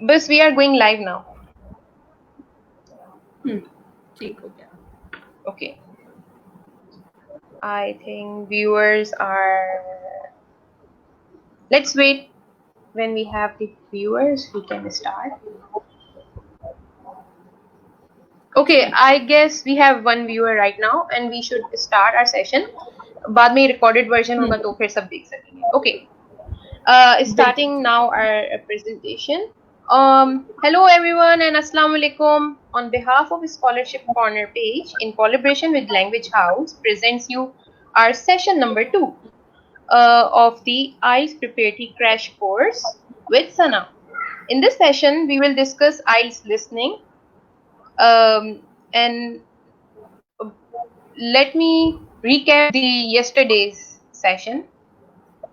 बस we are going live now. ठीक हो गया. Okay. I think viewers are. Let's wait. When we have the viewers, we can start. Okay, I guess we have one viewer right now, and we should start our session. बाद में recorded version होगा तो फिर सब देख सकेंगे. Okay. Starting now our presentation. Hello everyone and Assalamu alaikum. On behalf of Scholarship Corner page, in collaboration with Language House, presents you our session number 2 of the IELTS Preparatory Crash Course with Sana. In this session, we will discuss IELTS listening. And let me recap the yesterday's session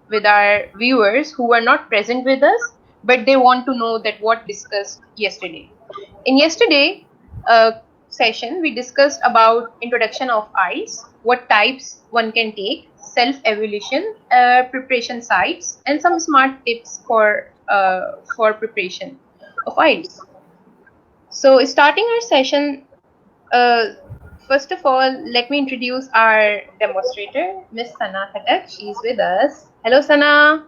with our viewers who were not present with us, but they want to know that what discussed yesterday. In yesterday session, we discussed about introduction of IELTS, what types one can take, self-evaluation, preparation sites, and some smart tips for preparation of IELTS. So starting our session, first of all, let me introduce our demonstrator, Miss Sana Khattak. She's with us. Hello, Sana.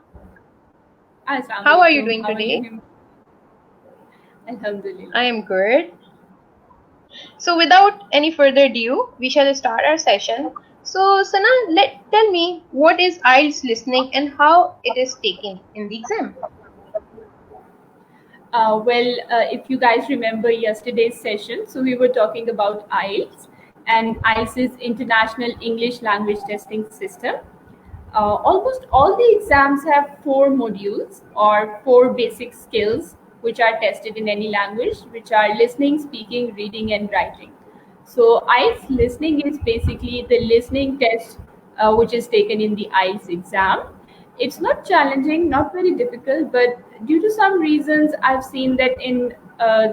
How are you doing today? Alhamdulillah. I am good. So without any further ado, we shall start our session. So Sana, tell me, what is IELTS listening and how it is taken in the exam? If you guys remember yesterday's session, so we were talking about IELTS, and IELTS is International English Language Testing System. Almost all the exams have 4 modules or 4 basic skills which are tested in any language, which are listening, speaking, reading, and writing. So IELTS listening is basically the listening test which is taken in the IELTS exam. It's not challenging, not very difficult, but due to some reasons, I've seen that in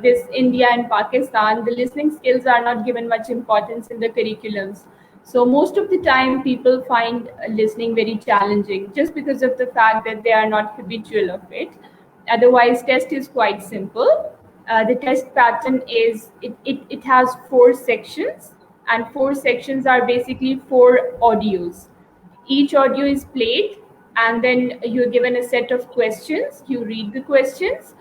this India and Pakistan, the listening skills are not given much importance in the curriculums. So most of the time, people find listening very challenging just because of the fact that they are not habitual of it. Otherwise, test is quite simple. The test pattern is it has 4 sections, and 4 sections are basically 4 audios. Each audio is played, and then you're given a set of questions. You read the questions.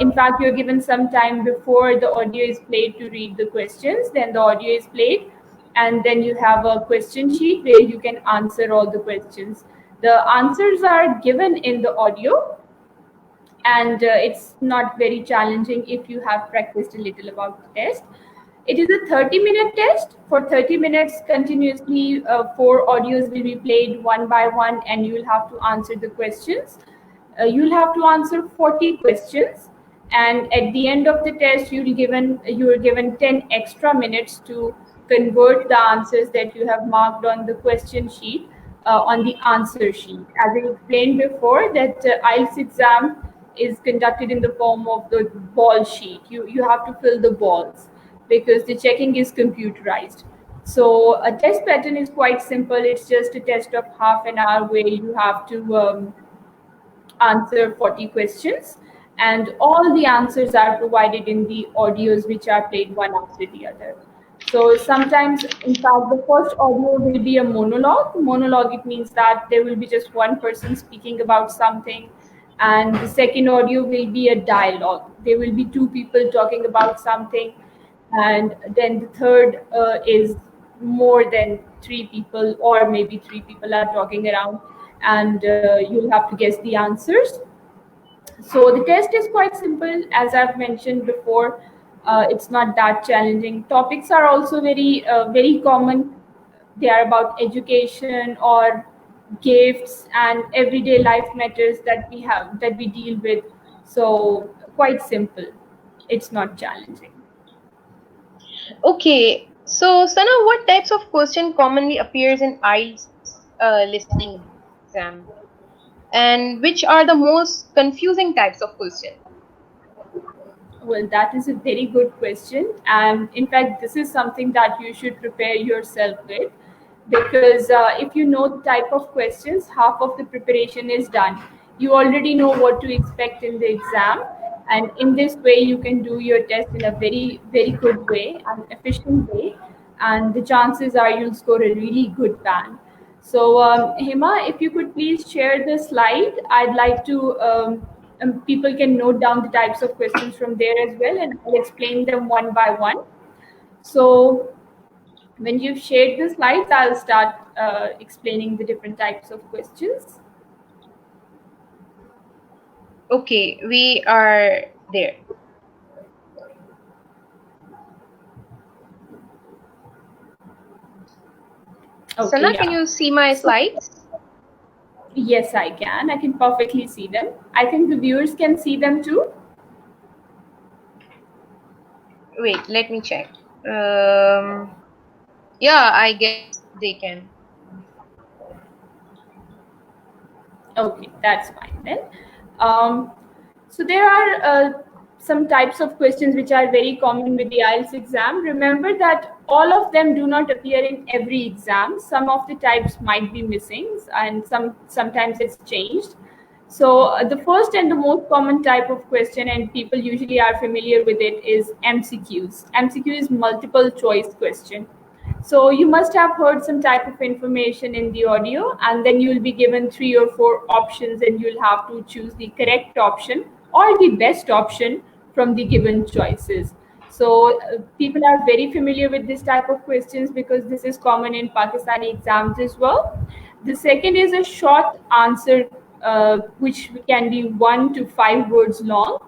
In fact, you're given some time before the audio is played to read the questions. Then the audio is played, and then you have a question sheet where you can answer all the questions. The answers are given in the audio, and it's not very challenging if you have practiced a little about the test. It is a 30-minute test. For 30 minutes continuously, 4 audios will be played one by one, and you will have to answer the questions. You'll have to answer 40 questions, and at the end of the test, you are given 10 extra minutes to convert the answers that you have marked on the question sheet on the answer sheet. As I explained before, that IELTS exam is conducted in the form of the ball sheet. You have to fill the balls because the checking is computerized. So a test pattern is quite simple. It's just a test of half an hour where you have to answer 40 questions, and all the answers are provided in the audios which are played one after the other. So sometimes, in fact, the first audio will be a monologue. Monologue, it means that there will be just one person speaking about something, and the second audio will be a dialogue. There will be 2 people talking about something, and then the third is more than 3 people, or maybe 3 people are talking around, and you'll have to guess the answers. So the test is quite simple, as I've mentioned before. It's not that challenging. Topics are also very common. They are about education or gifts and everyday life matters that we deal with. So quite simple. It's not challenging. Okay, so Sana, what types of question commonly appears in IELTS listening exam, and which are the most confusing types of question? Well, that is a very good question. And in fact, this is something that you should prepare yourself with, because if you know the type of questions, half of the preparation is done. You already know what to expect in the exam. And in this way you can do your test in a very very good way and efficient way, and the chances are you'll score a really good band. So Hema, if you could please share the slide, I'd like to people can note down the types of questions from there as well, and I'll explain them one by one. So when you've shared the slides, I'll start explaining the different types of questions. Okay, we are there. Okay, Sana, can yeah. you see my So slides? yes, I can. I can perfectly see them. I think the viewers can see them too. Wait, let me check. Yeah, I guess they can. Okay, that's fine then. Um, so there are some types of questions which are very common with the IELTS exam. Remember that all of them do not appear in every exam. Some of the types might be missing, and sometimes it's changed. So the first and the most common type of question, and people usually are familiar with it, is MCQs. MCQ is multiple choice question. So you must have heard some type of information in the audio, and then you'll be given 3 or 4 options, and you'll have to choose the correct option or the best option from the given choices. So people are very familiar with this type of questions because this is common in Pakistani exams as well. The second is a short answer, which can be 1 to 5 words long.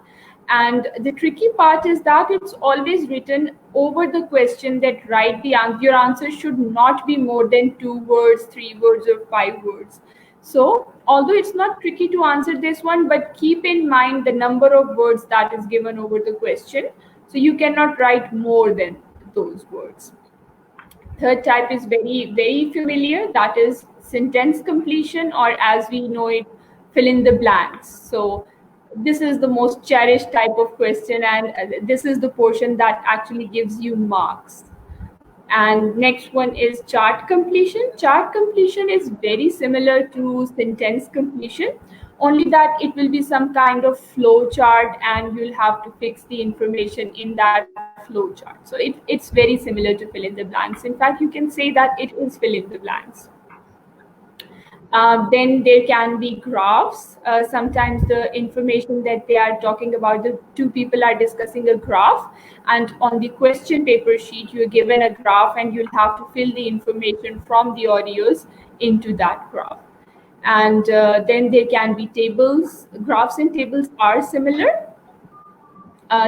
And the tricky part is that it's always written over the question that write the answer. Your answer should not be more than 2 words, 3 words, or 5 words. So, although it's not tricky to answer this one, but keep in mind the number of words that is given over the question. So, you cannot write more than those words. Third type is very, very familiar. That is sentence completion, or as we know it, fill in the blanks. So this is the most cherished type of question, and this is the portion that actually gives you marks. And next one is chart completion. Chart completion is very similar to sentence completion, only that it will be some kind of flow chart, and you'll have to fix the information in that flow chart. So it's very similar to fill in the blanks. In fact, you can say that it is fill in the blanks. Then there can be graphs. Sometimes the information that they are talking about, the two people are discussing a graph, and on the question paper sheet, you're given a graph, and you'll have to fill the information from the audios into that graph. And then there can be tables. Graphs and tables are similar.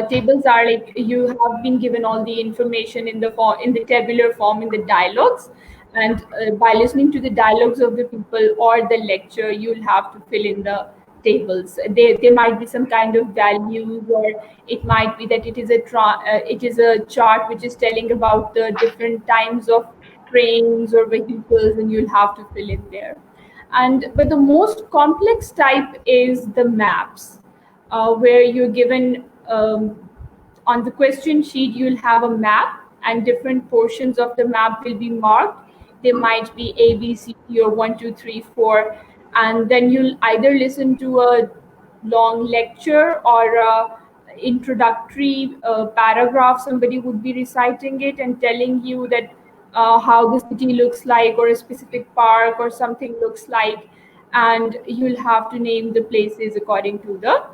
Tables are like you have been given all the information in the form, in the tabular form, in the dialogues, and by listening to the dialogues of the people or the lecture, you'll have to fill in the tables. There might be some kind of values, or it might be that it is a chart which is telling about the different times of trains or vehicles, and you'll have to fill in there. And but the most complex type is the maps, where you're given on the question sheet, you'll have a map, and different portions of the map will be marked. There might be A, B, C, D, or 1, 2, 3, 4, and then you'll either listen to a long lecture or a introductory paragraph. Somebody would be reciting it and telling you that how the city looks like, or a specific park or something looks like, and you'll have to name the places according to the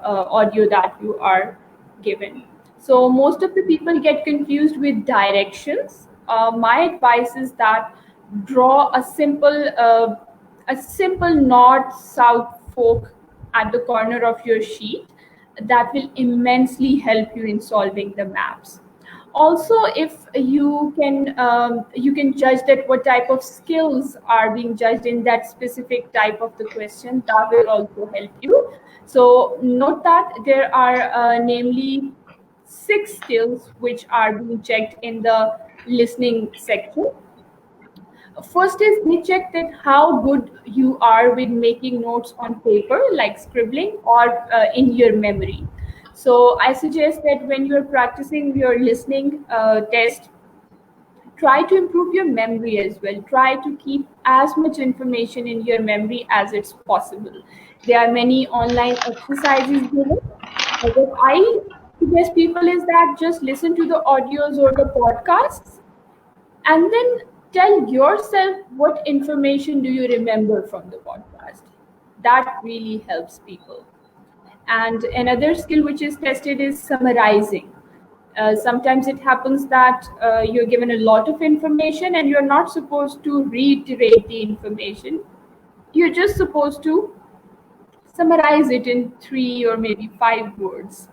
audio that you are given. So most of the people get confused with directions. My advice is that draw a simple north south fork at the corner of your sheet. That will immensely help you in solving the maps. Also, if you can judge that what type of skills are being judged in that specific type of the question, that will also help you. So note that there are namely 6 skills which are being checked in the listening section. First is they check that how good you are with making notes on paper, like scribbling, or in your memory. So I suggest that when you're practicing your listening test, try to improve your memory as well. Try to keep as much information in your memory as it's possible. There are many online exercises given. What I suggest people is that just listen to the audios or the podcasts, and then tell yourself what information do you remember from the podcast. That really helps people. And another skill which is tested is summarizing. Sometimes it happens that you're given a lot of information and you're not supposed to reiterate the information. You're just supposed to summarize it in 3 or maybe 5 words.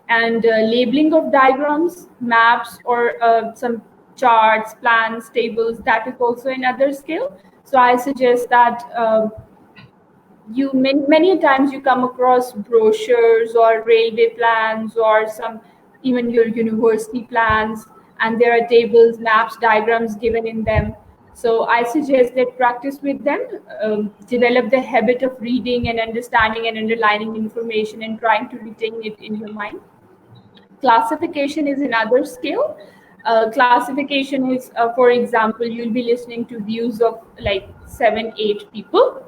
And labeling of diagrams, maps, or some charts, plans, tables, that is also another skill. So I suggest that you many times you come across brochures or railway plans or some even your university plans, and there are tables, maps, diagrams given in them. So I suggest that practice with them, develop the habit of reading and understanding and underlining information and trying to retain it in your mind. Classification is another skill. Classification is, for example, you'll be listening to views of like 7 8 people,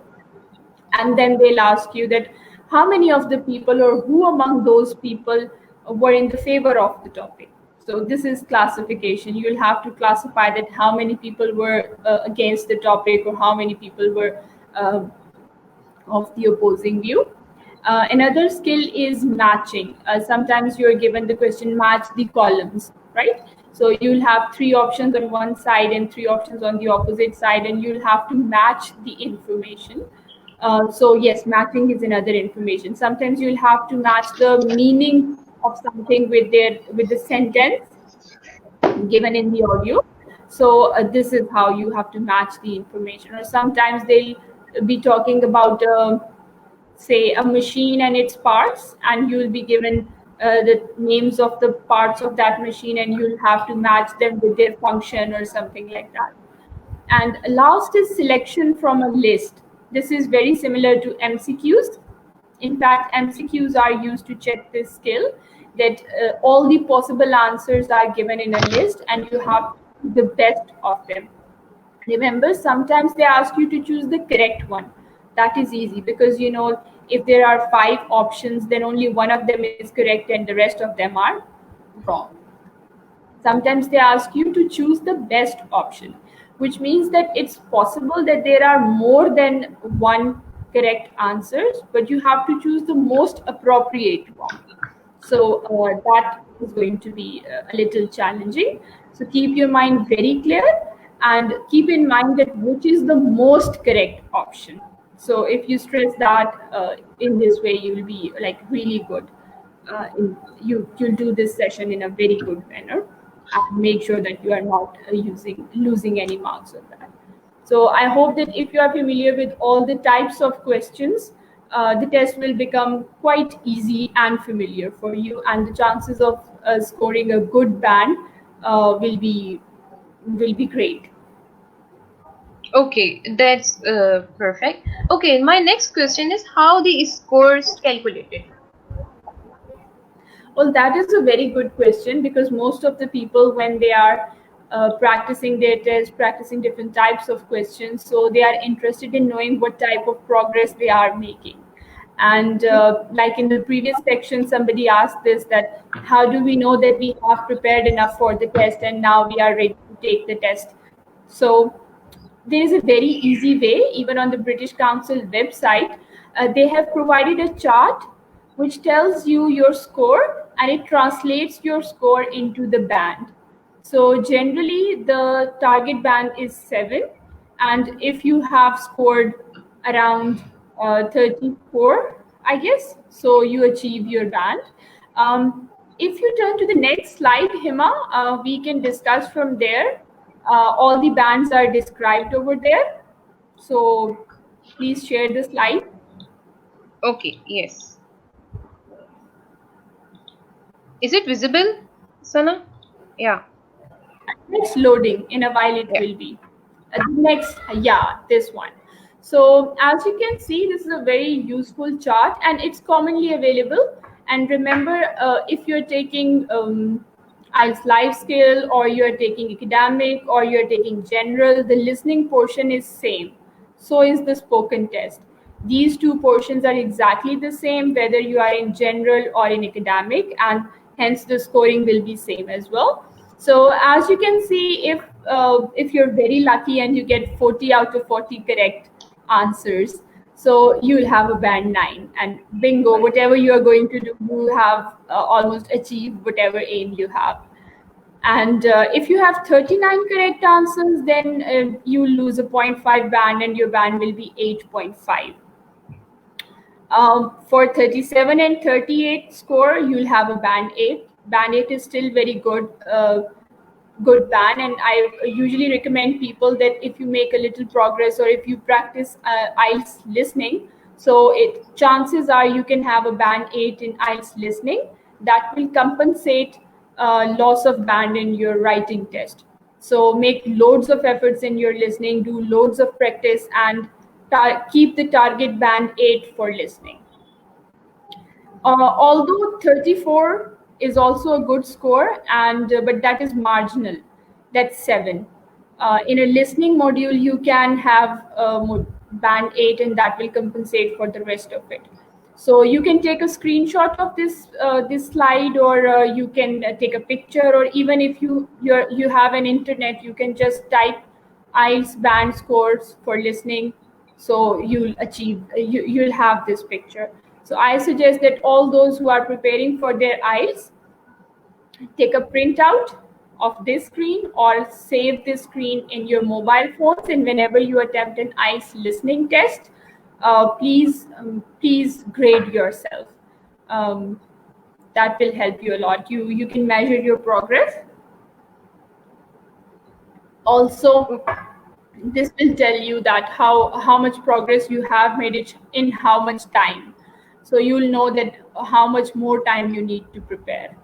and then they'll ask you that how many of the people or who among those people were in the favor of the topic. So this is classification. You'll have to classify that how many people were against the topic or how many people were uh, of the opposing view. Another skill is matching. Sometimes you're given the question, match the columns, right? So you'll have 3 options on one side and 3 options on the opposite side, and you'll have to match the information. So yes, matching is another information. Sometimes you'll have to match the meaning of something with the sentence given in the audio. So this is how you have to match the information. Or sometimes they'll be talking about say a machine and its parts, and you'll be given the names of the parts of that machine, and you'll have to match them with their function or something like that. And last is selection from a list. This is very similar to MCQs. In fact, MCQs are used to check this skill, that all the possible answers are given in a list and you have the best of them. Remember, sometimes they ask you to choose the correct one. That is easy because if there are 5 options, then only one of them is correct and the rest of them are wrong. Sometimes they ask you to choose the best option, which means that it's possible that there are more than one correct answers, but you have to choose the most appropriate one. So that is going to be a little challenging. So keep your mind very clear and keep in mind that which is the most correct option. So if you stress that in this way, you will be like really good. You'll do this session in a very good manner and make sure that you are not losing any marks of that. So I hope that if you are familiar with all the types of questions, the test will become quite easy and familiar for you, and the chances of scoring a good band will be great. Okay, that's perfect. Okay, my next question is how the scores calculated. Well, that is a very good question because most of the people, when they are practicing their test, practicing different types of questions, so they are interested in knowing what type of progress they are making. And like in the previous section, somebody asked this, that how do we know that we have prepared enough for the test and now we are ready to take the test? So there is a very easy way. Even on the British Council website, they have provided a chart which tells you your score and it translates your score into the band. So generally the target band is 7, and if you have scored around 34, I guess, so you achieve your band. If you turn to the next slide, Hima, we can discuss from there. All the bands are described over there. So please share the slide. Okay, yes. Is it visible, Sana? Yeah, Next loading, in a while it yeah. will be. Next, yeah, this one. So as you can see, this is a very useful chart and it's commonly available. And remember, if you're taking IELTS life skill, or you're taking academic, or you're taking general, the listening portion is same. So is the spoken test. These two portions are exactly the same whether you are in general or in academic, and hence the scoring will be same as well. So as you can see, if you're very lucky and you get 40 out of 40 correct answers, so you'll have a band 9, and bingo, whatever you are going to do, you have almost achieved whatever aim you have. And if you have 39 correct answers, then you lose a point 0.5 band and your band will be 8.5. For 37 and 38 score, you'll have a band 8. Band 8 is still very good band, and I usually recommend people that if you make a little progress or if you practice IELTS listening, so chances are you can have a band 8 in IELTS listening. That will compensate loss of band in your writing test. So make loads of efforts in your listening, do loads of practice, and keep the target band 8 for listening. Although 34 is also a good score, and but that is marginal. That's 7. In a listening module, you can have band 8, and that will compensate for the rest of it. So you can take a screenshot of this slide, or you can take a picture, or even if you have an internet, you can just type IELTS band scores for listening. So you'll have this picture. So I suggest that all those who are preparing for their IELTS take a printout of this screen or save this screen in your mobile phones, and whenever you attempt an IELTS listening test, please grade yourself. Um, that will help you a lot. You can measure your progress. Also, this will tell you that how much progress you have made it in how much time. So you'll know that how much more time you need to prepare.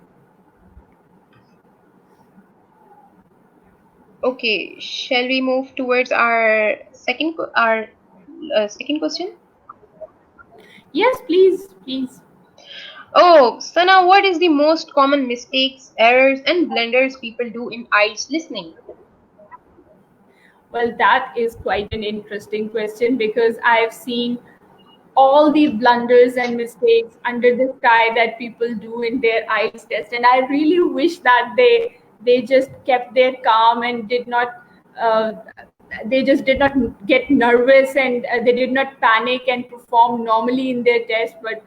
Okay, shall we move towards our second question? Yes, please. Oh, Sana, what is the most common mistakes, errors, and blunders people do in IELTS listening? Well, that is quite an interesting question, because I've seen all the blunders and mistakes under the sky that people do in their IELTS test, and I really wish that they just kept their calm and did not uh, they just did not get nervous, and they did not panic and perform normally in their test. But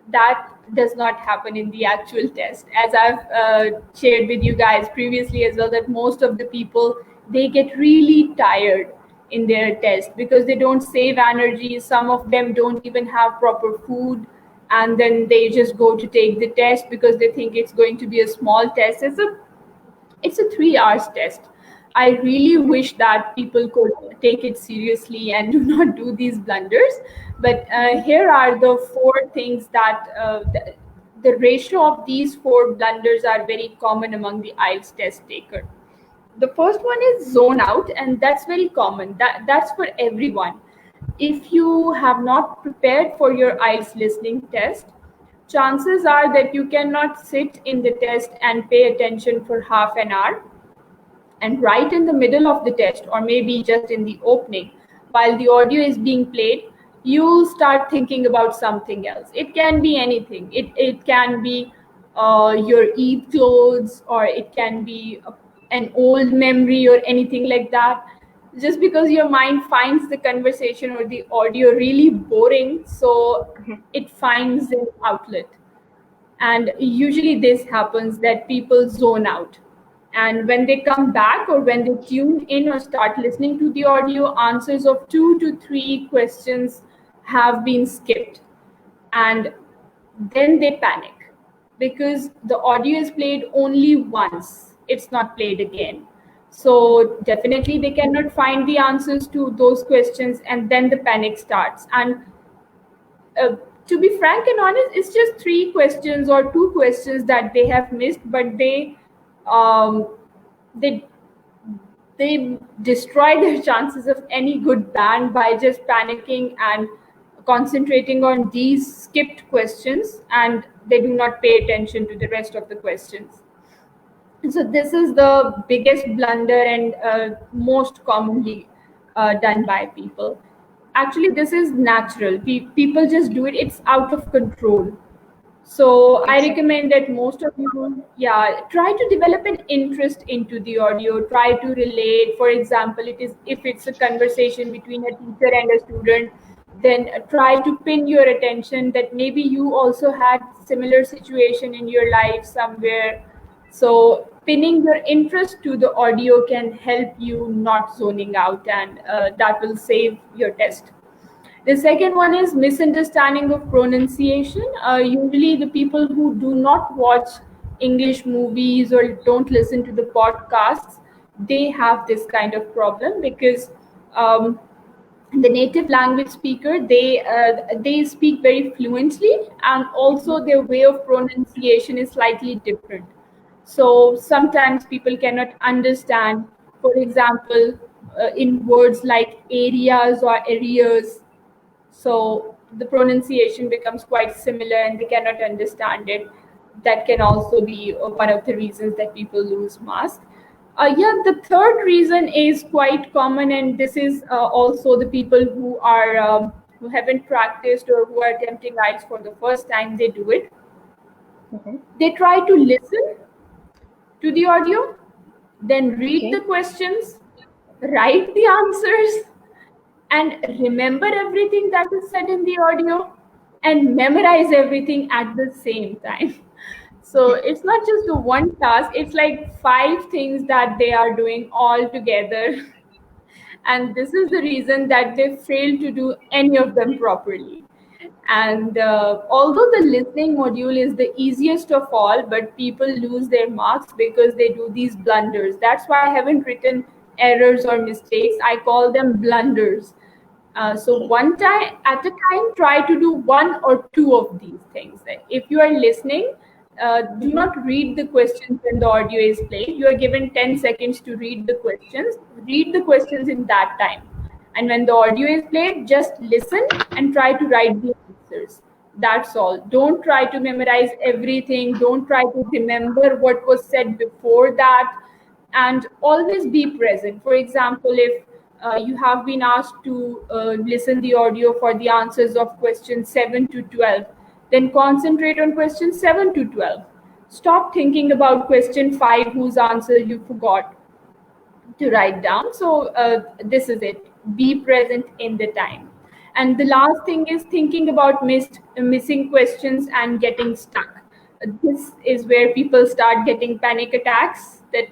that does not happen in the actual test, as I've shared with you guys previously as well, that most of the people, they get really tired in their test because they don't save energy. Some of them don't even have proper food, and then they just go to take the test because they think it's going to be a small test. It's a 3 hours test. I really wish that people could take it seriously and do not do these blunders. But here are the 4 things that the ratio of these 4 blunders are very common among the IELTS test taker. The first one is zone out, and that's very common. That's for everyone. If you have not prepared for your IELTS listening test, chances are that you cannot sit in the test and pay attention for half an hour, and right in the middle of the test, or maybe just in the opening, while the audio is being played, you'll start thinking about something else. It can be anything. It can be your Eid clothes, or it can be an old memory or anything like that, just because your mind finds the conversation or the audio really boring, so it finds an outlet. And usually this happens that people zone out, and when they come back or when they tune in or start listening to the audio, answers of 2 to 3 questions have been skipped, and then they panic because the audio is played only once, it's not played again. So definitely they cannot find the answers to those questions, and then the panic starts. And uh, to be frank and honest, it's just 3 questions or 2 questions that they have missed, but um, they they destroy their chances of any good band by just panicking and concentrating on these skipped questions, and they do not pay attention to the rest of the questions. So this is the biggest blunder and most commonly done by people. Actually, this is natural. People just do it. It's out of control. So I Exactly. recommend that most of you, yeah, try to develop an interest into the audio. Try to relate. For example, it is if it's a conversation between a teacher and a student, then try to pin your attention that maybe you also had similar situation in your life somewhere. So pinning your interest to the audio can help you not zoning out, and that will save your test. The second one is misunderstanding of pronunciation. Usually, the people who do not watch English movies or don't listen to the podcasts, they have this kind of problem because um, the native language speaker they speak very fluently, and also their way of pronunciation is slightly different. So sometimes people cannot understand, for example, in words like areas or areas, so the pronunciation becomes quite similar and they cannot understand it. That can also be one of the reasons that people lose mask. Yeah, the third reason is quite common, and this is also the people who haven't practiced or who are attempting IELTS for the first time. They do it. Hmm. They try to listen to the audio, then read the Okay. questions, write the answers, and remember everything that is said in the audio, and memorize everything at the same time. So it's not just the one task, it's like five things that they are doing all together. And this is the reason that they fail to do any of them properly. And although the listening module is the easiest of all, but people lose their marks because they do these blunders. That's why I haven't written errors or mistakes, I call them blunders. So one time at a time, try to do one or two of these things. Like if you are listening, do Hmm. not read the questions when the audio is played. You are given 10 seconds to read the questions. Read the questions in that time. And when the audio is played, just listen and try to write the answers. That's all. Don't try to memorize everything. Don't try to remember what was said before that, and always be present. For example, if you have been asked to listen the audio for the answers of question 7 to 12, then concentrate on question 7 to 12. Stop thinking about question 5 whose answer you forgot to write down. So this is it. Be present in the time. And the last thing is thinking about missing questions and getting stuck. This is where people start getting panic attacks that,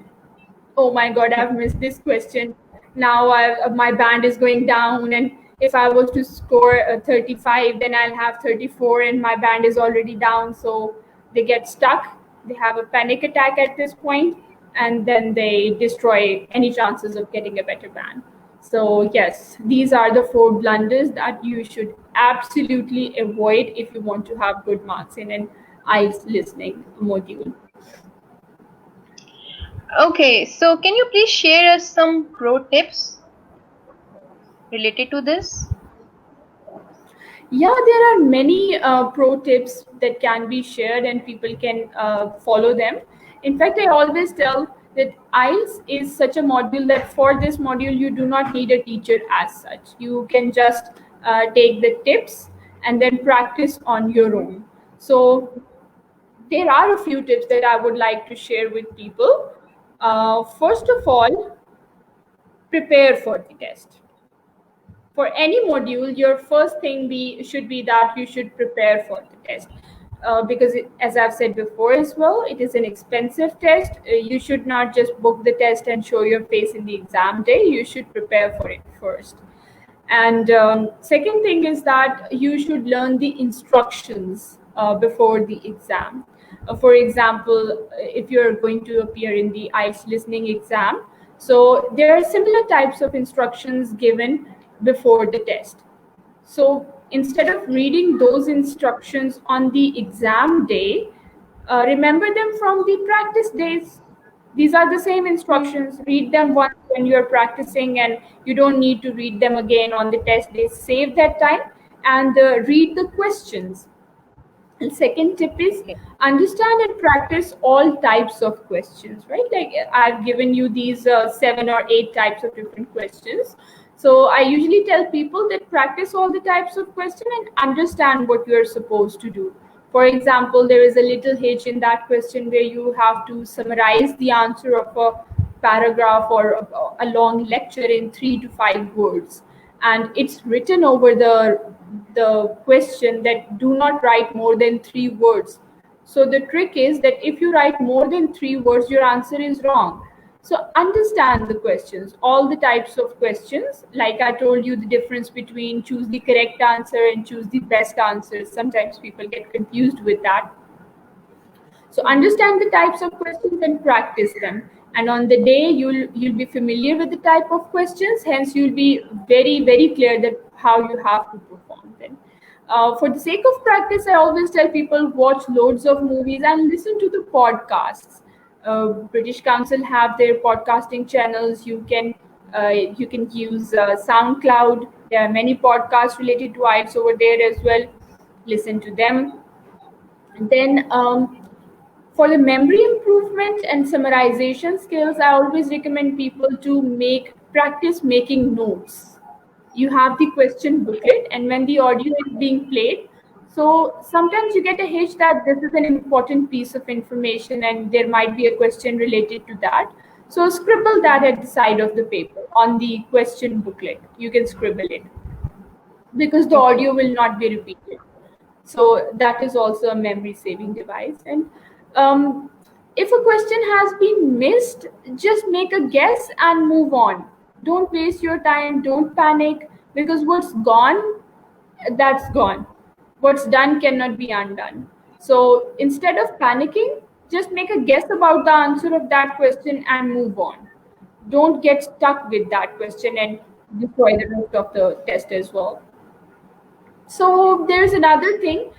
oh my god, I've missed this question. Now my band is going down, and if I was to score 35, then I'll have 34 and my band is already down. So they get stuck, they have a panic attack at this point, and then they destroy any chances of getting a better band. So yes, these are the four blunders that you should absolutely avoid if you want to have good marks in an IELTS listening module. Okay, so can you please share us some pro tips related to this? Yeah, there are many pro tips that can be shared and people can follow them. In fact, I always tell that IELTS is such a module that for this module, you do not need a teacher as such. You can just take the tips and then practice on your Hmm. own. So, there are a few tips that I would like to share with people. First of all, prepare for the test. For any module, your first thing should be that you should prepare for the test. Because as I've said before as well, it is an expensive test. You should not just book the test and show your face in the exam day. You should prepare for it first. And second thing is that you should learn the instructions before the exam. For example, if you're going to appear in the IELTS listening exam, so there are similar types of instructions given before the test. So instead of reading those instructions on the exam day, remember them from the practice days. These are the same instructions. Read them once when you're practicing, and you don't need to read them again on the test day. Save that time and read the questions. And second tip is Okay. understand and practice all types of questions, right? Like I've given you these 7 or 8 types of different questions. So I usually tell people that practice all the types of question and understand what you are supposed to do. For example, there is a little hitch in that question where you have to summarize the answer of a paragraph or a long lecture in 3 to 5 words, and it's written over the question that do not write more than 3 words. So the trick is that if you write more than 3 words, your answer is wrong. So understand the questions, all the types of questions. Like I told you, the difference between choose the correct answer and choose the best answer. Sometimes people get confused with that. So understand the types of questions and practice them. And on the day you'll be familiar with the type of questions. Hence, you'll be very clear that how you have to perform them. For the sake of practice, I always tell people watch loads of movies and listen to the podcasts. British Council have their podcasting channels. You can use SoundCloud. There are many podcasts related to IELTS over there as well. Listen to them. And then for the memory improvement and summarization skills, I always recommend people to make practice making notes. You have the question booklet, and when the audio is being played, so sometimes you get a hitch that this is an important piece of information and there might be a question related to that. So scribble that at the side of the paper on the question booklet. You can scribble it because the Okay. audio will not be repeated. So that is also a memory saving device. And um, if a question has been missed, just make a guess and move on. Don't waste your time, don't panic, because what's gone, that's gone. What's done cannot be undone. So instead of panicking, just make a guess about the answer of that question and move on. Don't get stuck with that question and destroy the rest of the test as well. So there's another thing.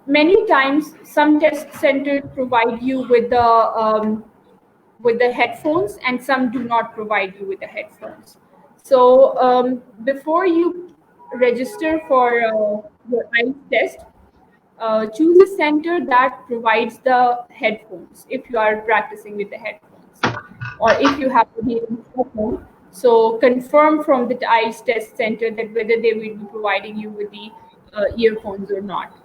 Many times, some test centers provide you with the headphones, and some do not provide you with the headphones. So before you register for your IELTS test, choose a center that provides the headphones if you are practicing with the headphones, or if you have to be in home. So confirm from the IELTS test center that whether they will be providing you with the earphones or not.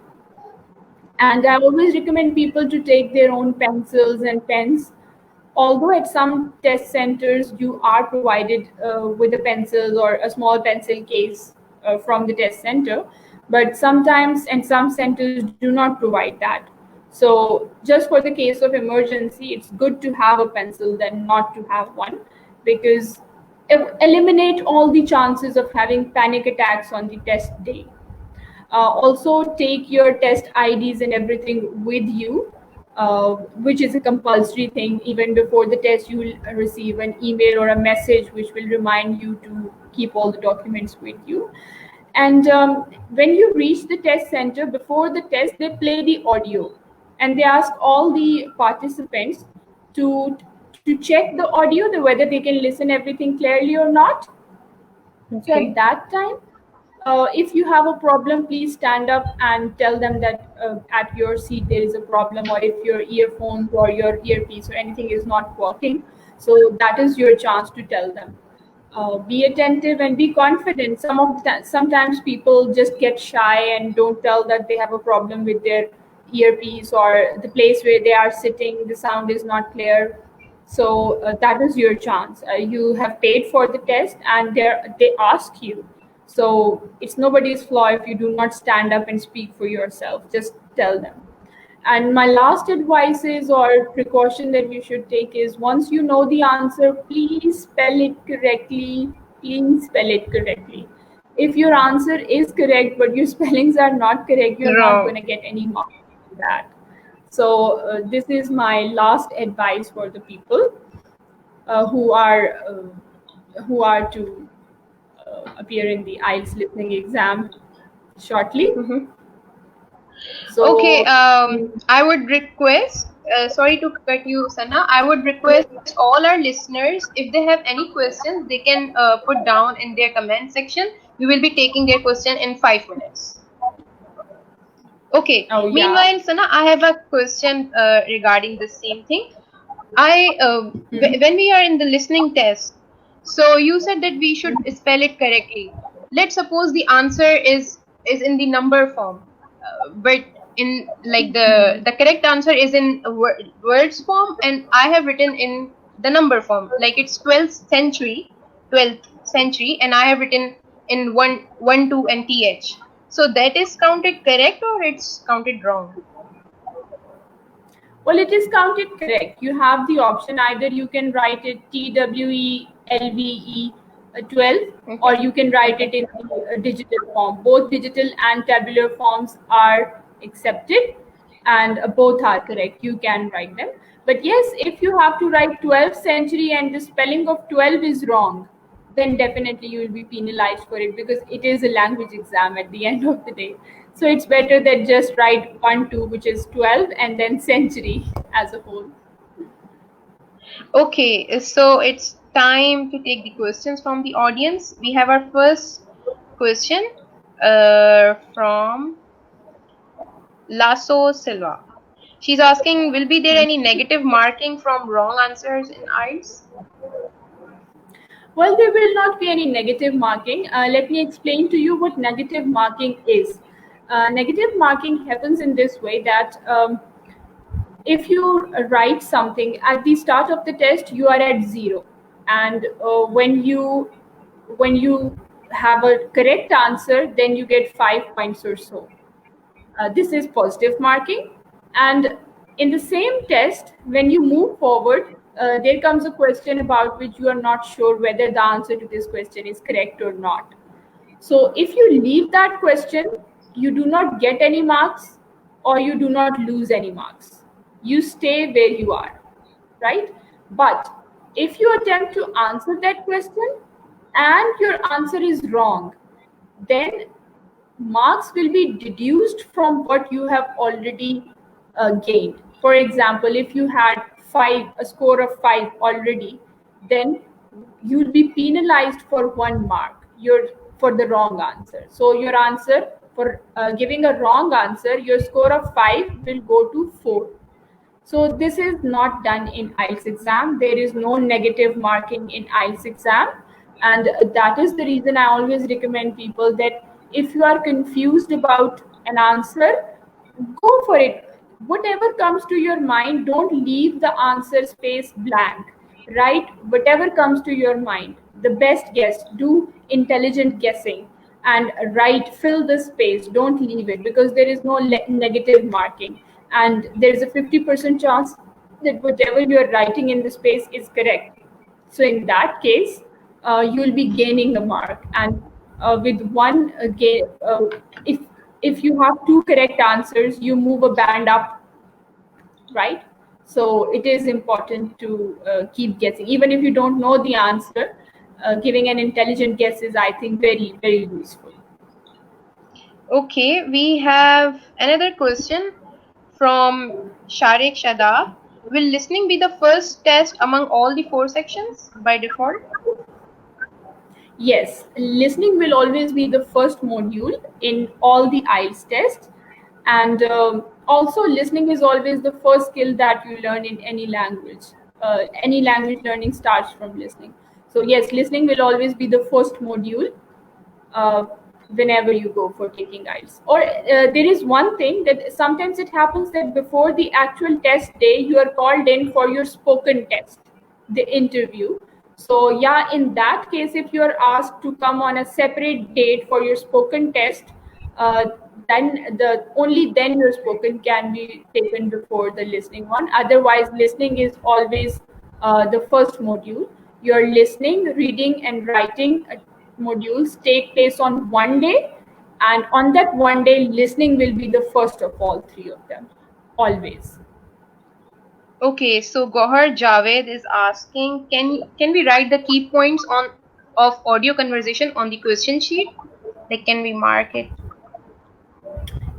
And I always recommend people to take their own pencils and pens. Although at some test centers you are provided with a pencil or a small pencil case from the test center, but sometimes and some centers do not provide that. So just for the case of emergency, it's good to have a pencil than not to have one, because eliminate all the chances of having panic attacks on the test day. Also, take your test IDs and everything with you, which is a compulsory thing. Even before the test, you will receive an email or a message which will remind you to keep all the documents with you. And when you reach the test center, before the test, they play the audio and they ask all the participants to to check the audio, the whether they can listen everything clearly or not. So at Okay. that time, if you have a problem, please stand up and tell them that at your seat there is a problem, or if your earphones or your earpiece or anything is not working. So that is your chance to tell them. Be attentive and be confident. Sometimes people just get shy and don't tell that they have a problem with their earpiece, or the place where they are sitting, the sound is not clear. So that is your chance. You have paid for the test, and they ask you. So it's nobody's flaw if you do not stand up and speak for yourself. Just tell them. And my last advice is, or precaution that you should take is, once you know the answer, please spell it correctly. Please spell it correctly. If your answer is correct but your spellings are not correct, you're not going Wrong. to get any marks for that. So this is my last advice for the people uh, who are who are to appear in the IELTS listening exam shortly. Mhm. Okay, So I would request, sorry to cut you, Sana. I would request all our listeners, if they have any questions, they can put down in their comment section. We will be taking their question in 5 minutes. Okay. Oh yeah. Meanwhile, Sana, I have a question regarding the same thing. Mhm. When we are in the listening test, so you said that we should spell it correctly. Let's suppose the answer is in the number form, but in like the correct answer is in words form, and I have written in the number form. Like it's 12th century, and I have written in one two and th. So that is counted correct or it's counted wrong? Well, it is counted correct. You have the option, either you can write it TWELVE 12, or Okay. you can write it in the digital form. Both digital and tabular forms are accepted, and both are correct. You can write them. But yes, if you have to write 12th century and the spelling of 12 is wrong, then definitely you will be penalized for it, because it is a language exam at the end of the day. So it's better that just write 1 2, which is 12, and then century as a whole. Okay, so it's time to take the questions from the audience. We have our first question from Lasso Silva. She's asking, will be there any negative marking from wrong answers in IELTS? Well, there will not be any negative marking. Let me explain to you what negative marking is. Negative marking happens in this way, that if you write something at the start of the test, you are at zero, and when you have a correct answer, then you get 5 points or so. This is positive marking. And in the same test, when you move forward, there comes a question about which you are not sure whether the answer to this question is correct or not. So if you leave that question, you do not get any marks, or you do not lose any marks. You stay where you are, right? But if you attempt to answer that question and your answer is wrong, then marks will be deduced from what you have already gained. For example, if you had a score of 5 already, then you'll be penalized for 1 mark for the wrong answer. So your answer for giving a wrong answer, your score of 5 will go to 4. So this is not done in IELTS exam. There is no negative marking in IELTS exam, and that is the reason I always recommend people that if you are confused about an answer, go for it. Whatever comes to your mind, don't leave the answer space blank. Write whatever comes to your mind. The best guess. Do intelligent guessing and write, fill the space. Don't leave it, because there is no negative marking, and there is a 50% chance that whatever you are writing in the space is correct. So in that case, you will be gaining a mark, and with one if if you have two correct answers, you move a band up, right? So it is important to keep guessing, even if you don't know the answer. Giving an intelligent guess is, I think, very very useful. Okay, we have another question from Sharik Shada. Will listening be the first test among all the four sections by default? Yes, listening will always be the first module in all the IELTS tests, and also listening is always the first skill that you learn in any language. Any language learning starts from listening. So yes, listening will always be the first module uh, whenever you go for taking IELTS. Or there is one thing that sometimes it happens that before the actual test day, you are called in for your spoken test, the interview. So yeah, in that case, if you are asked to come on a separate date for your spoken test, uh, then only then your spoken can be taken before the listening one. Otherwise, listening is always the first module. Your listening, reading, and writing modules take place on one day, and on that one day, listening will be the first of all three of them, always. Okay, so Gohar Javed is asking, can we write the key points on of audio conversation on the question sheet? Like, can we mark it?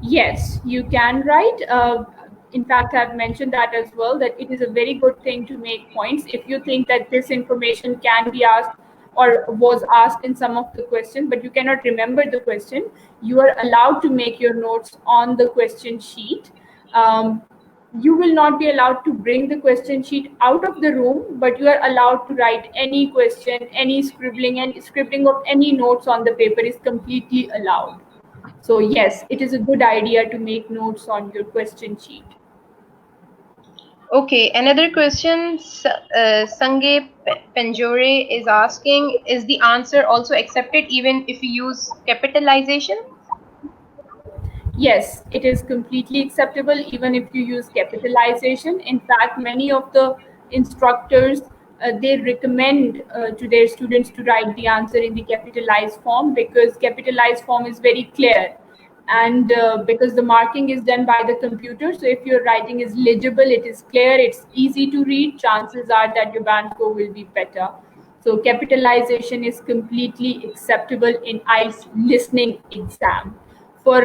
Yes, you can write. In fact, I've mentioned that as well, that it is a very good thing to make points. If you think that this information can be asked or was asked in some of the questions, but you cannot remember the question, you are allowed to make your notes on the question sheet. You will not be allowed to bring the question sheet out of the room, but you are allowed to write any question, any scribbling, and scribbling of any notes on the paper is completely allowed. So yes, it is a good idea to make notes on your question sheet. Okay, another question. Sange Penjore is asking, is the answer also accepted even if you use capitalization? Yes, it is completely acceptable even if you use capitalization. In fact, many of the instructors they recommend to their students to write the answer in the capitalized form, because capitalized form is very clear, and because the marking is done by the computer. So if your writing is legible, it is clear, it's easy to read, chances are that your band score will be better. So capitalization is completely acceptable in IELTS listening exam. For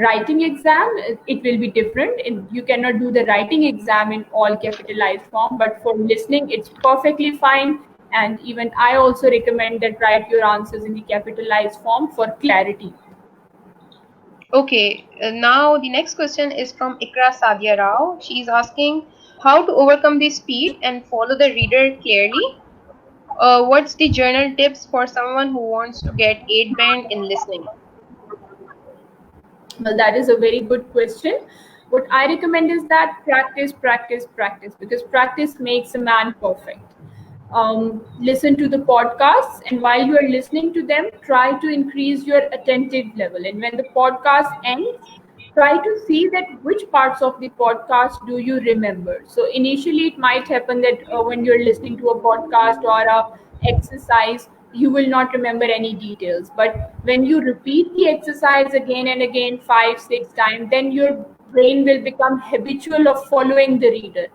writing exam, it will be different. You cannot do the writing exam in all capitalized form, but for listening, it's perfectly fine. And even I also recommend that write your answers in the capitalized form for clarity. Okay, now the next question is from Ikra Sadia Rao. She is asking how to overcome the speed and follow the reader clearly. What's the journal tips for someone who wants to get 8 band in listening? Well, that is a very good question. What I recommend is that practice, practice, practice, because practice makes a man perfect. Listen to the podcasts, and while you are listening to them, try to increase your attentive level. And when the podcast ends, try to see that which parts of the podcast do you remember. So initially it might happen that when you're listening to a podcast or a exercise, you will not remember any details, but when you repeat the exercise again and again 5 6 times, then your brain will become habitual of following the reader.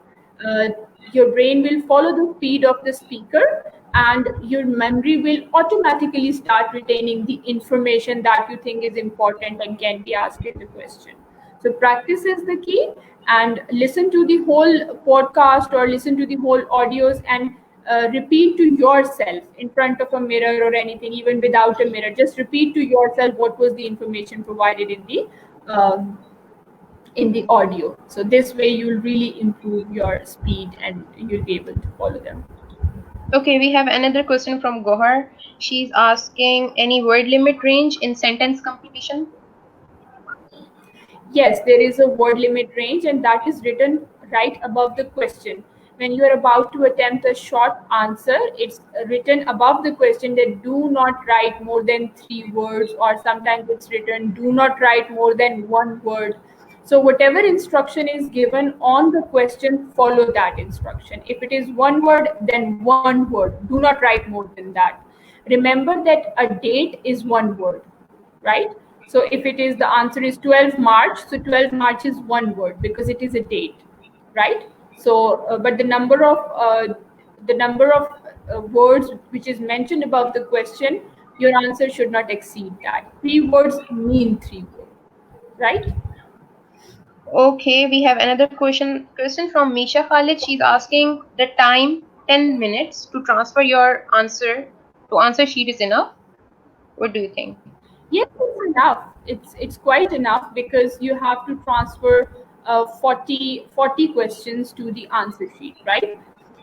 uh, your brain will follow the speed of the speaker, and your memory will automatically start retaining the information that you think is important and can be asked in the question. So practice is the key, and listen to the whole podcast or listen to the whole audios, and repeat to yourself in front of a mirror or anything, even without a mirror. Just repeat to yourself what was the information provided um, in the audio. So this way you'll really improve your speed and you'll be able to follow them. Okay, we have another question from Gohar. She's asking any word limit range in sentence completion. Yes, there is a word limit range, and that is written right above the question. When you are about to attempt a short answer, it's written above the question that do not write more than 3 words, or sometimes it's written do not write more than 1 word. So, whatever instruction is given on the question, follow that instruction. If it is 1 word, then 1 word. Do not write more than that. Remember that a date is 1 word, right? So if it is, the answer is 12 March, so 12 March is 1 word because it is a date, right? So, but the number of words which is mentioned above the question, your answer should not exceed that. 3 words mean 3 words, right? Okay, we have another question from Misha Khalid. She's asking the time 10 minutes to transfer your answer to answer sheet is enough. What do you think? Yes, it's enough. It's quite enough because you have to transfer 40 questions to the answer sheet, right?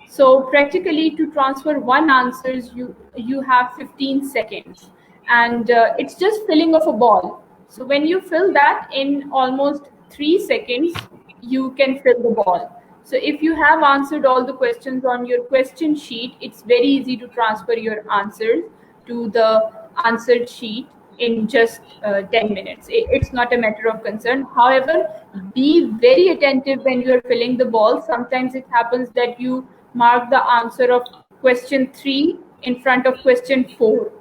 So practically to transfer one answers, you have 15 seconds, and it's just filling of a ball. So when you fill that in almost 3 seconds, you can fill the ball. So if you have answered all the questions on your question sheet, it's very easy to transfer your answers to the answered sheet in just 10 minutes. It's not a matter of concern. However, be very attentive when you are filling the ball. Sometimes it happens that you mark the answer of question 3 in front of question 4,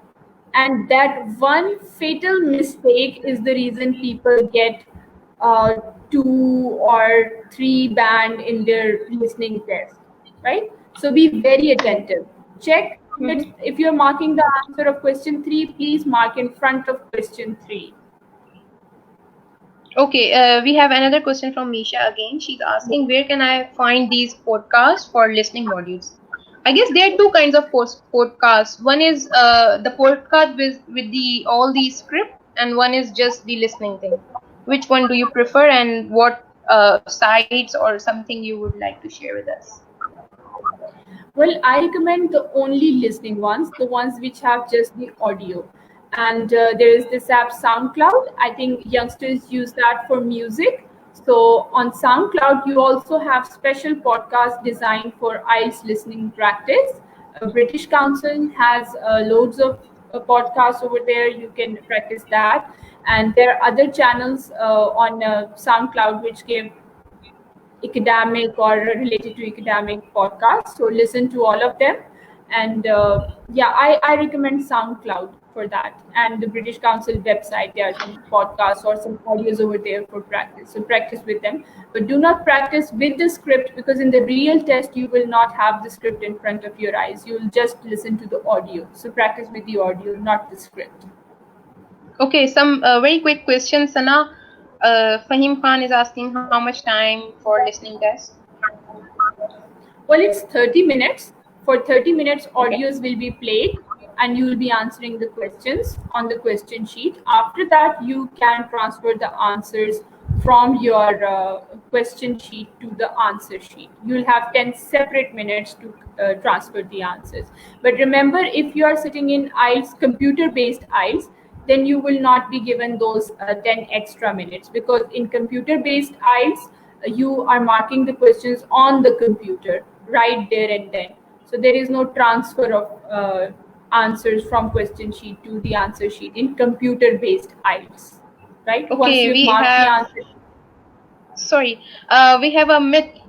and that one fatal mistake is the reason people get 2 or 3 band in their listening test, right? So be very attentive. Check that Mhm. if you're marking the answer of question 3, please mark in front of question 3. Okay, we have another question from Misha again. She's asking where can I find these podcasts for listening modules? I guess there are two kinds of podcasts. One is the podcast with the all the script, and one is just the listening thing. Which one do you prefer, and what sites or something you would like to share with us? Well, I recommend the only listening ones, the ones which have just the audio. And there is this app SoundCloud. I think youngsters use that for music. So on SoundCloud, you also have special podcasts designed for IELTS listening practice. British Council has loads of podcasts over there. You can practice that. And there are other channels on SoundCloud which give academic or related to academic podcasts. So listen to all of them. And yeah, I recommend SoundCloud for that. And the British Council website, there are some podcasts or some audios over there for practice. So practice with them. But do not practice with the script, because in the real test, you will not have the script in front of your eyes. You will just listen to the audio. So practice with the audio, not the script. Okay, some very quick questions, Sana. Fahim Khan is asking how much time for listening test. Well, it's 30 minutes. For 30 minutes, Okay. audios will be played and you will be answering the questions on the question sheet. After that, you can transfer the answers from your question sheet to the answer sheet. You'll have 10 separate minutes to transfer the answers. But remember, if you are sitting in IELTS, computer based IELTS, then you will not be given those 10 extra minutes, because in computer based IELTS, you are marking the questions on the computer right there and then. So there is no transfer of answers from question sheet to the answer sheet in computer based IELTS, right? Once Okay, you've we marked the have, answer. sorry, we have a myth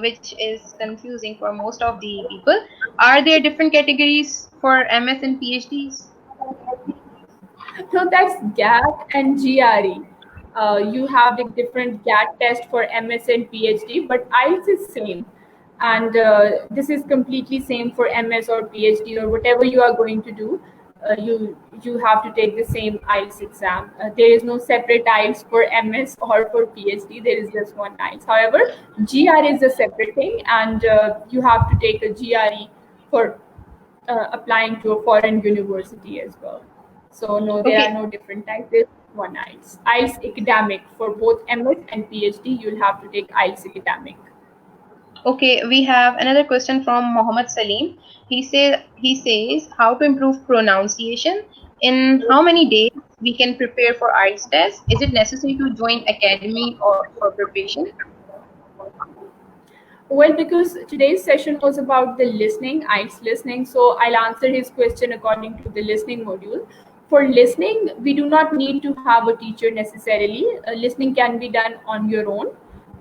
which is confusing for most of the people. Are there different categories for MS and PhDs? No, that's GAT and GRE. You have the different GAT test for MS and PhD, but IELTS is same. And this is completely same for MS or PhD or whatever you are going to do. You have to take the same IELTS exam. There is no separate IELTS for MS or for PhD. There is just one IELTS. However, GRE is a separate thing, and you have to take a GRE for applying to a foreign university as well. So no, there are Okay, no different types. There's one IELTS. IELTS academic for both MS and PhD. You'll have to take IELTS academic. okay, we have another question from Mohammed Salim. He says how to improve pronunciation. In how many days we can prepare for IELTS test? Is it necessary to join academy or for preparation? Well, because today's session was about the listening, IELTS listening, so I'll answer his question according to the listening module. For listening, we do not need to have a teacher necessarily. Listening can be done on your own.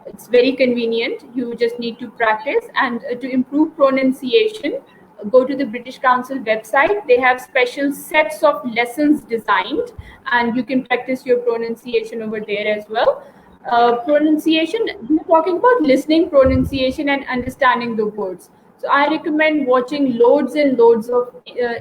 It's very convenient. You just need to practice, and to improve pronunciation, go to the British Council website. They have special sets of lessons designed, and you can practice your pronunciation over there as well. Pronunciation, we're talking about listening, pronunciation, and understanding the words. So I recommend watching loads and loads of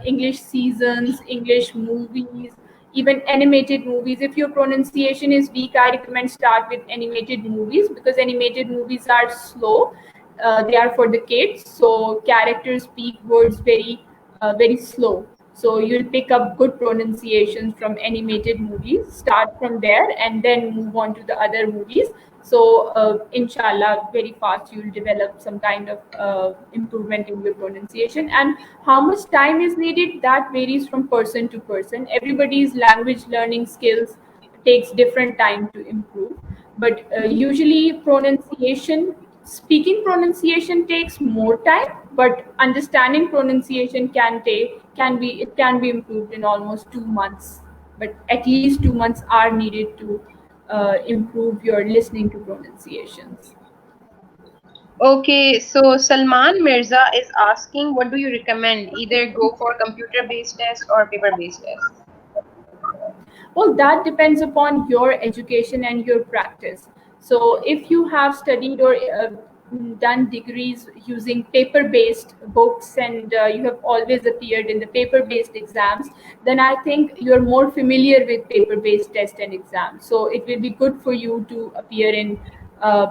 English seasons, English movies, even animated movies. If your pronunciation is weak, I recommend start with animated movies, because animated movies are slow. They are for the kids, so characters speak words very slow. So you'll pick up good pronunciations from animated movies. Start from there and then move on to the other movies. So inshallah, very fast you'll develop some kind of improvement in your pronunciation. And how much time is needed, that varies from person to person. Everybody's language learning skills takes different time to improve, but usually pronunciation, speaking pronunciation takes more time, but understanding pronunciation can be improved in almost 2 months. But at least 2 months are needed to improve your listening to pronunciations. Okay, so Salman Mirza is asking, what do you recommend? Either go for computer-based test or paper-based test. Well, that depends upon your education and your practice. So, if you have studied or done degrees using paper based books, and you have always appeared in the paper based exams, then I think you're more familiar with paper based test and exams. So, it will be good for you to appear in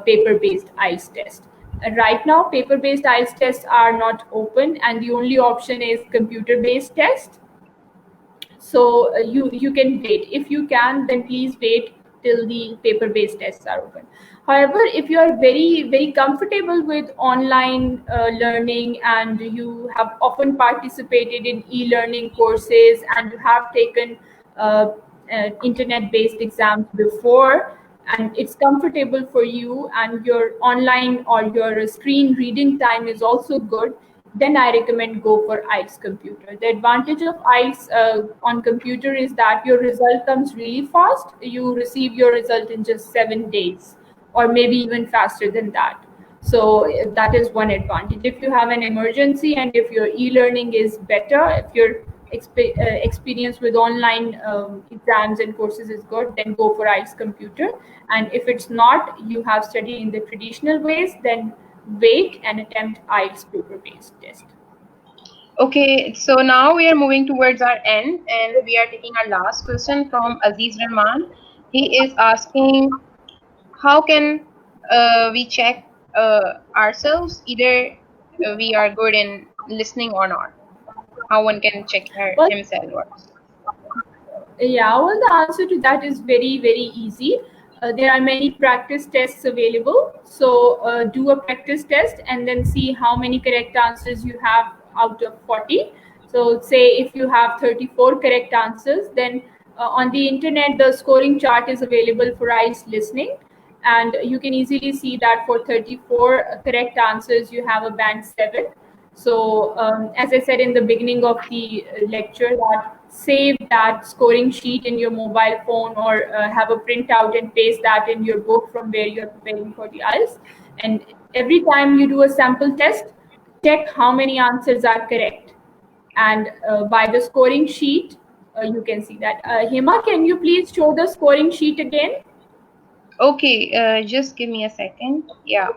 paper based IELTS test. Right now, paper-based IELTS tests are not open, and the only option is computer-based test. So you can wait. If you can, then please wait till the paper based tests are open. However, if you are very comfortable with online learning, and you have often participated in e-learning courses, and you have taken internet based exams before, and it's comfortable for you, and your online or your screen reading time is also good, then I recommend go for IELTS computer. The advantage of IELTS on computer is that your result comes really fast. You receive your result in just 7 days, or maybe even faster than that. So that is one advantage. If you have an emergency, and if your e-learning is better, if your experience with online exams and courses is good, then go for IELTS computer. And if it's not, you have studied in the traditional ways, then wait and attempt IELTS paper based test. Okay, so now we are moving towards our end, and we are taking our last question from Aziz Rahman. He is asking, how can we check ourselves, either we are good in listening or not? How one can check Well, himself? yeah, well, the answer to that is very easy. There are many practice tests available. So do a practice test and then see how many correct answers you have out of 40. So say if you have 34 correct answers, then on the internet the scoring chart is available for IELTS listening, and you can easily see that for 34 correct answers you have a band 7. So as I said in the beginning of the lecture, that save that scoring sheet in your mobile phone, or have a printout and paste that in your book from where you're preparing for the IELTS. And every time you do a sample test, check how many answers are correct. And by the scoring sheet, you can see that. Hema, can you please show the scoring sheet again? Okay, just give me a second. Yeah,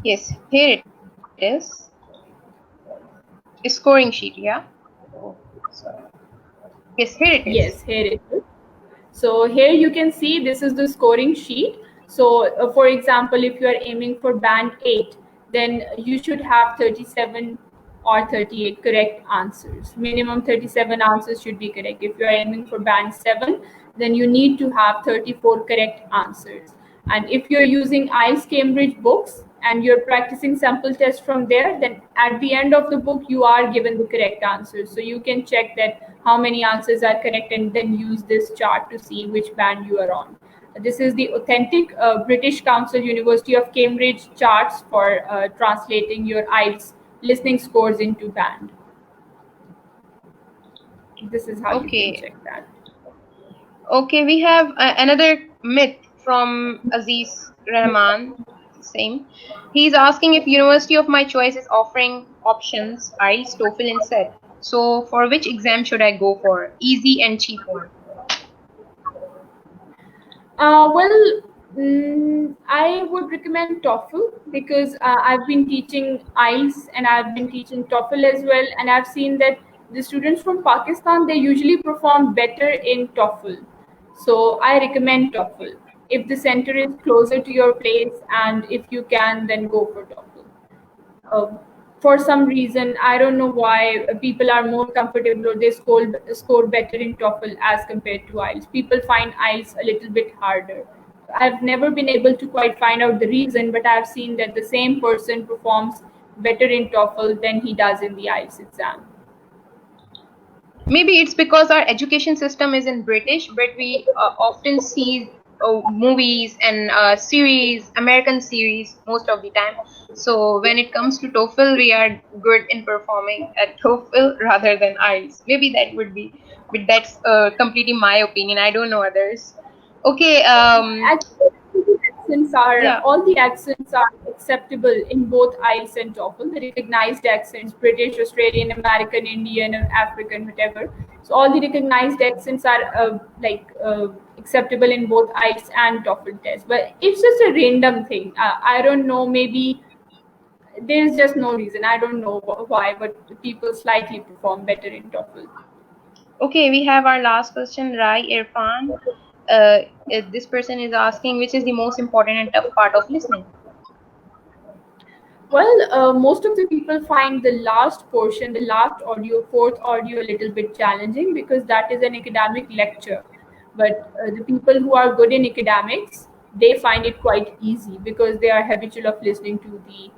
yes, here it is. A scoring sheet, yeah? Oh, sorry. Yes, here it is. Yes, here it is. So here you can see this is the scoring sheet. So for example, if you are aiming for band 8, then you should have 37 or 38 correct answers. Minimum 37 answers should be correct. If you are aiming for band 7, then you need to have 34 correct answers. And if you're using IELTS Cambridge books and you're practicing sample tests from there, then at the end of the book, you are given the correct answers. So you can check that how many answers are correct, and then use this chart to see which band you are on. This is the authentic British Council University of Cambridge charts for translating your IELTS listening scores into band. This is how you can Okay, check that. okay, we have another myth from Aziz Rahman. Same. He's asking if university of my choice is offering options IELTS, TOEFL instead. So for which exam should I go for? Easy and cheap one. Well, I would recommend TOEFL, because I've been teaching IELTS and I've been teaching TOEFL as well, and I've seen that the students from Pakistan, they usually perform better in TOEFL. So I recommend TOEFL. If the center is closer to your place and if you can, then go for TOEFL. uh, for some reason, I don't know why, people are more comfortable, or they score better in TOEFL as compared to IELTS. People find IELTS a little bit harder. I've never been able to quite find out the reason, but I've seen that the same person performs better in TOEFL than he does in the IELTS exam. Maybe it's because our education system is in British, but we often see movies and series, American series most of the time. So when it comes to TOEFL, we are good in performing at TOEFL rather than IELTS. Maybe that would be, but that's completely my opinion. I don't know others. Okay. Actually, Yeah. all the accents are acceptable in both IELTS and TOEFL. The recognized accents, British, Australian, American, Indian, or African, whatever. So all the recognized accents are acceptable in both IELTS and TOEFL tests. But it's just a random thing. I don't know. Maybe there's just no reason. I don't know why, but people slightly perform better in TOEFL. Okay, we have our last question, Rai Irfan. uh, this person is asking, which is the most important and tough part of listening? Well, most of the people find the last portion, the last audio, fourth audio, a little bit challenging because that is an academic lecture. But the people who are good in academics, they find it quite easy because they are habitual of listening to the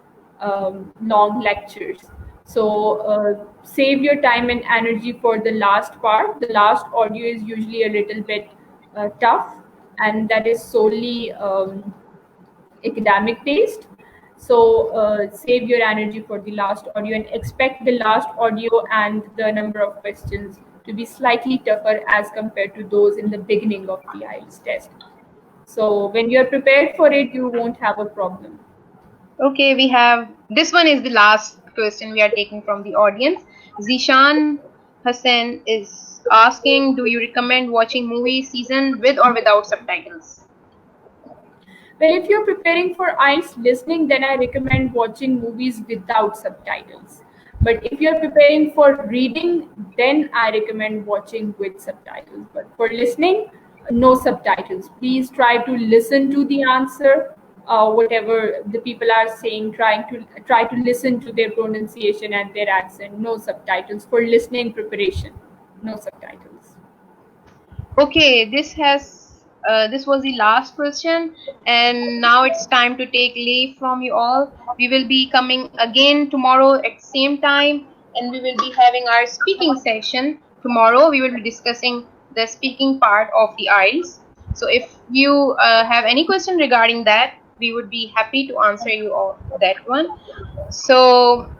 long lectures. So save your time and energy for the last part. The last audio is usually a little bit tough, and that is solely academic based. So save your energy for the last audio and expect the last audio and the number of questions to be slightly tougher as compared to those in the beginning of the IELTS test. So when you're prepared for it, you won't have a problem. Okay, we have this one is the last question we are taking from the audience. Zishan Hassan is asking, do you recommend watching movie season with or without subtitles? Well, if you're preparing for IELTS listening, then I recommend watching movies without subtitles. But if you're preparing for reading, then I recommend watching with subtitles. But for listening, no subtitles. Please try to listen to the answer, whatever the people are saying. Try to listen to their pronunciation and their accent. No subtitles for listening preparation. No subtitles. Okay, this was the last question, and now it's time to take leave from you all. We will be coming again tomorrow at same time, and we will be having our speaking session tomorrow. We will be discussing the speaking part of the IELTS. So if you have any question regarding that, we would be happy to answer you all that one. So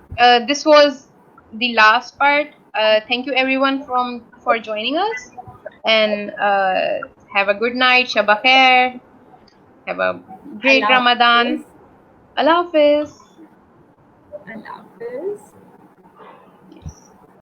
this was the last part. Thank you everyone for joining us, and have a good night. Shabba khair. Have a great Allah Hafiz. Ramadan. Allah Hafiz. Allah Hafiz.